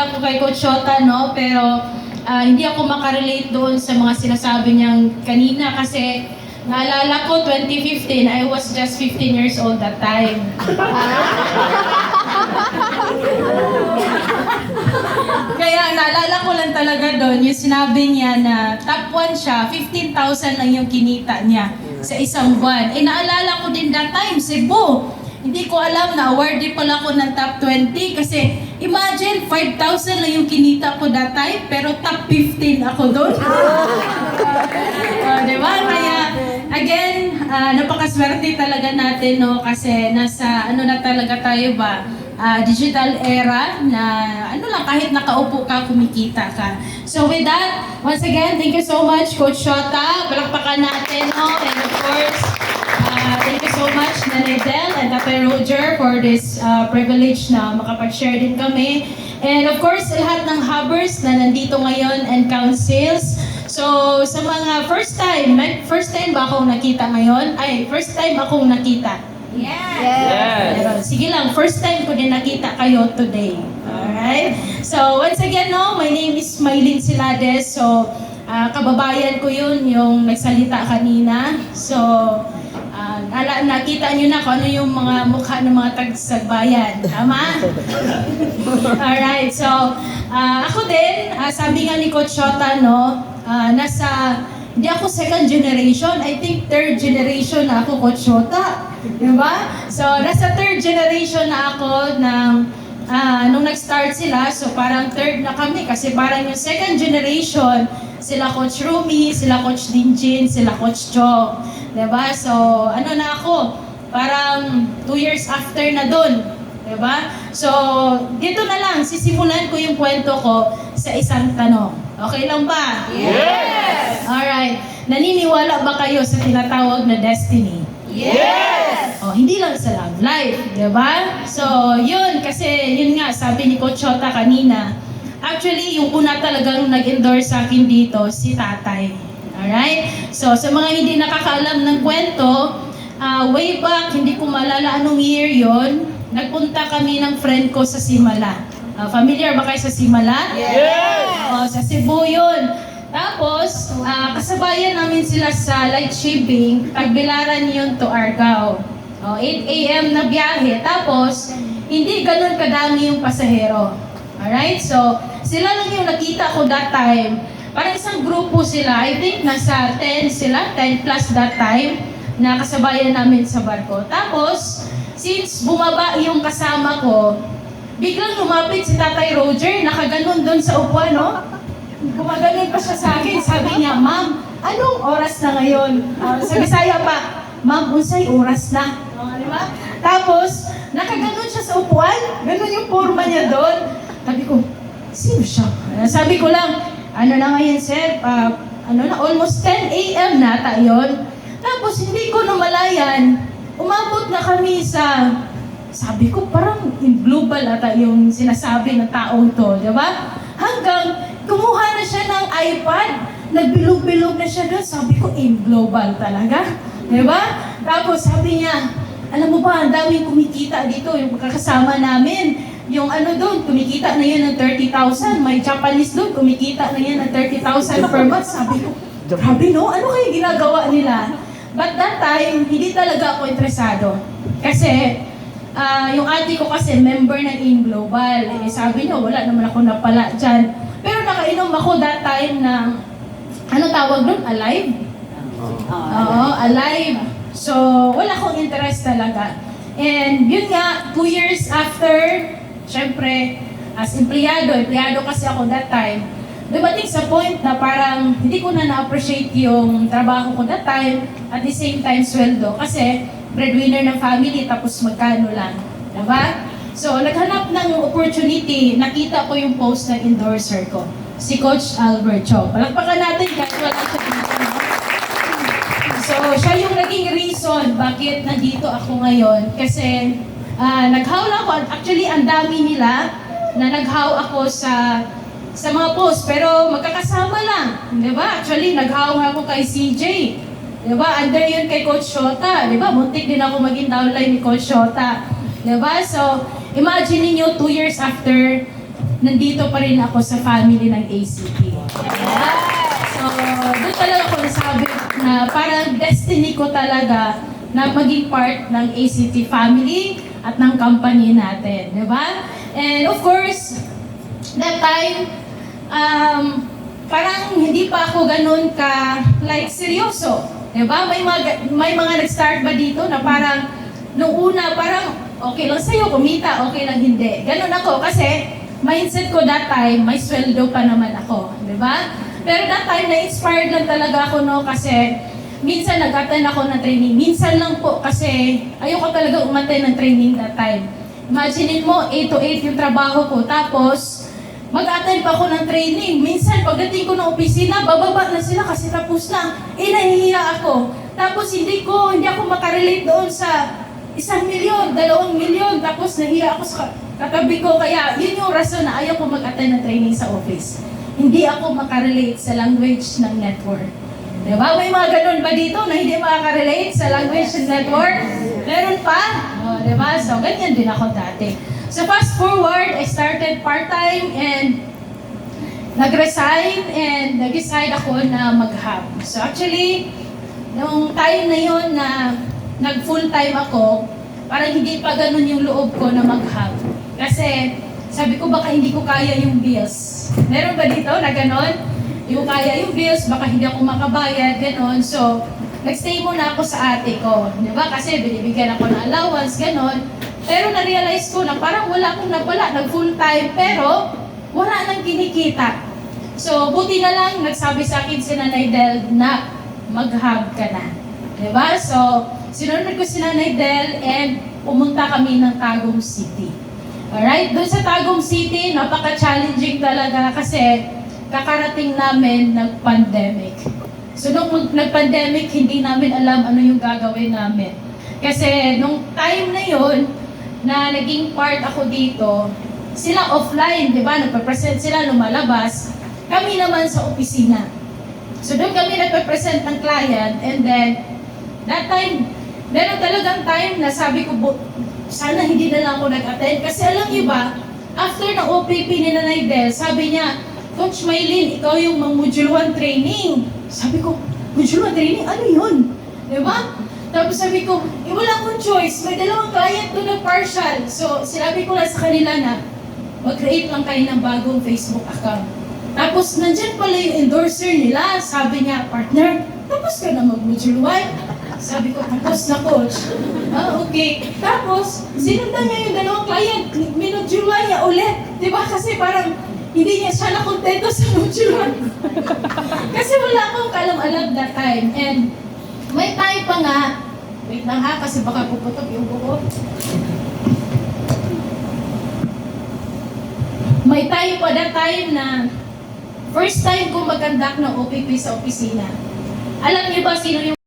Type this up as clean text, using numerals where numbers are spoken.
talaga ako kay Coach Shota, no? Pero hindi ako makarelate doon sa mga sinasabi niyang kanina kasi naalala ko 2015, I was just 15 years old that time. Kaya naalala ko lang talaga doon yung sinabi niya na top 1 siya, 15,000 lang yung kinita niya sa isang buwan. Naalala ko din that time, Cebu. Hindi ko alam na awarded pala ako ng top 20 kasi imagine 5,000 lang yung kinita ko that time pero top 15 ako doon. Diba? Kaya again, napakaswerte talaga natin, no? Kasi nasa ano na talaga tayo ba? Digital era na ano lang kahit nakaupo ka, kumikita ka. So with that, once again, thank you so much Coach Shota. Palakpakan natin, no? And of course, thank you so much Nanay Del and Tatay Roger for this privilege na makapag-share din kami. And of course, lahat ng hubbers na nandito ngayon and councils. So, sa mga first time ba akong nakita ngayon? Ay, first time akong nakita. Yes. Pero, sige lang, first time ko din nakita kayo today. Alright? So, once again, no, my name is Maylin Silades. So, kababayan ko yun, yung nagsalita kanina. So, nakita nyo na kung ano yung mga mukha ng mga tagsagbayan. Tama? Alright, so, ako din, sabi nga ni Coach Shota, no, hindi ako second generation, I think third generation na ako, Coach Shota. Diba? So, nasa third generation na ako nung nag-start sila, so parang third na kami kasi parang yung second generation, sila Coach Rumi, sila Coach Dinjin, sila Coach Jo. Diba? So, ano na ako, parang 2 years after na dun. Diba? So, dito na lang, sisimulan ko yung kwento ko sa isang tanong. Okay lang ba? Yes! Alright. Naniniwala ba kayo sa tinatawag na destiny? Yes! Oh, hindi lang sa love life, di ba? So, yun, kasi yun nga, sabi ni Coach Shota kanina, actually, yung una talagang nag-endorse sa akin dito, si Tatay. Alright? So, sa mga hindi nakakaalam ng kwento, way back, hindi ko malala anong year yon, nagpunta kami ng friend ko sa Simala. Familiar ba kayo sa Simala? Yes! Sa Cebu yun. Tapos, kasabayan namin sila sa light shipping, Tagbilaran yun to Argao. 8 a.m. na biyahe. Tapos, hindi ganun kadami yung pasahero. Alright? So, sila lang yung nakita ko that time. Parang isang grupo sila. I think nasa 10 sila, 10 plus that time, na kasabayan namin sa barko. Tapos, since bumaba yung kasama ko, biglang lumapit si Tatay Roger, nakaganon doon sa upuan, no? Gumaganon pa siya sa akin, sabi niya, Ma'am, anong oras na ngayon? Sa Bisaya pa, Ma'am, unsay oras na? Di ba? Tapos, nakaganon siya sa upuan, ganon yung forma niya doon. Sabi ko, sino siya? Sabi ko lang, ano na ngayon, sir? Almost 10 a.m. na tayo. Tapos, hindi ko namalayan, umabot na kami sa, sabi ko, parang in global ata yung sinasabi ng taong to, di ba? Hanggang kumuha na siya ng iPad, nagbilog-bilog na siya doon. Sabi ko, in global talaga. Di ba? Tapos sabi niya, alam mo ba, ang daming kumikita dito, yung kakasama namin. Yung ano doon, kumikita na yun ng 30,000. May Japanese doon, kumikita na yun ng 30,000 per month. Sabi ko, grabe no, ano kayo ginagawa nila? But that time, hindi talaga ako interesado. Kasi, yung ate ko kasi member ng In Global. Sabi niyo, wala naman ako napala dyan. Pero nakainom ako that time ng, ano tawag doon? Alive? Oo, Alive. So, wala akong interest talaga. And yun nga, 2 years after, syempre, as empleyado kasi ako that time, dumating sa point na parang hindi ko na na-appreciate yung trabaho ko that time, at the same time, sweldo. Kasi, breadwinner ng family, tapos magkano lang. Diba? So, naghanap ng opportunity, nakita ko yung post ng endorser ko, si Coach Albert Cho. Palakpakan natin kahit wala siya dito. So, siya yung naging reason bakit nandito ako ngayon. Kasi, naghaw ako. Actually, ang dami nila na naghaw ako sa mga post. Pero, magkakasama lang. Diba? Actually, naghaw ako kay CJ. Diba? Under yun kay Coach Shota. Diba? Muntik din ako maging downline ni Coach Shota. Diba? So, imagine niyo 2 years after, nandito pa rin ako sa family ng ACT. So, doon talaga ako nasabi na parang destiny ko talaga na maging part ng ACT family at ng company natin, di ba? And of course, that time, parang hindi pa ako ganun ka, like, seryoso. Di ba? May mga nag-start ba dito na parang, nung una, parang, okay lang sa'yo, kumita, okay lang hindi. Ganun ako, kasi, mindset ko that time, may sweldo pa naman ako. Di ba? Pero that time, na-inspired lang talaga ako, no, kasi, minsan nag-attend ako ng training. Minsan lang po kasi ayoko talaga umattend ng training that time. Imaginin mo, 8 to 8 yung trabaho ko. Tapos, mag-attend pa ako ng training. Minsan, pagdating ko ng opisina, bababa na sila kasi tapos na. Nahihiya ako. Tapos, hindi ako makarelate doon sa 1 milyon, 2 milyon. Tapos, nahiya ako sa katabi ko. Kaya, yun yung rason na ayaw ko mag-attend ng training sa office. Hindi ako makarelate sa language ng network. Diba? May mga ganun ba dito na hindi makaka-relate sa language network? Meron pa? O, diba? So, ganyan din ako dati. So, fast forward, I started part-time and nag-resign and nag-decide ako na mag-hub. So, actually, nung time na yun na nag-full-time ako, parang hindi pa ganun yung loob ko na mag-hub. Kasi, sabi ko baka hindi ko kaya yung bills. Meron ba dito na ganun? Yung kaya yung bills, baka hindi ako makabayad, gano'n. So, nagstay muna ako sa ate ko. Di ba? Kasi binibigyan ako ng allowance, gano'n. Pero na-realize ko na parang wala akong napala, nag-full time, pero wala nang kinikita. So, buti na lang, nagsabi sa akin si Nanay Del na mag-hub ka na. Di ba? So, sinunod ko si Nanay Del and pumunta kami ng Tagum City. Alright? Doon sa Tagum City, napaka-challenging talaga kasi kakarating namin nag-pandemic. So, nung nag-pandemic, hindi namin alam ano yung gagawin namin. Kasi, nung time na yon na naging part ako dito, sila offline, di ba? Nagpa-present sila, lumalabas. Kami naman sa opisina. So, doon kami nagpa-present ng client, and then, that time, meron talagang time na sabi ko, sana hindi na lang ako nag-attend. Kasi alam niyo ba, after ng OPP ni Nanay Del, sabi niya, Coach Maylin, ikaw yung mag-module 1 training. Sabi ko, module 1 training? Ano yun? Diba? Tapos sabi ko, wala akong choice. May 2 client doon na partial. So, sinabi ko lang sa kanila na, mag-create lang kayo ng bagong Facebook account. Tapos, nandyan pala yung endorser nila. Sabi niya, partner, tapos ka na mag-module 1? Sabi ko, tapos na, coach. Okay. Tapos, sinundan niya yung 2 client. Minodule 1 niya ulit. Diba? Kasi parang, hindi niya siya nakontento sa module 1. Kasi wala akong kalam-alam that time. And may time pa nga, wait lang ha, kasi baka puputok yung buko. May time pa that time na first time ko mag-conduct ng OPP sa opisina. Alam niyo ba sino yung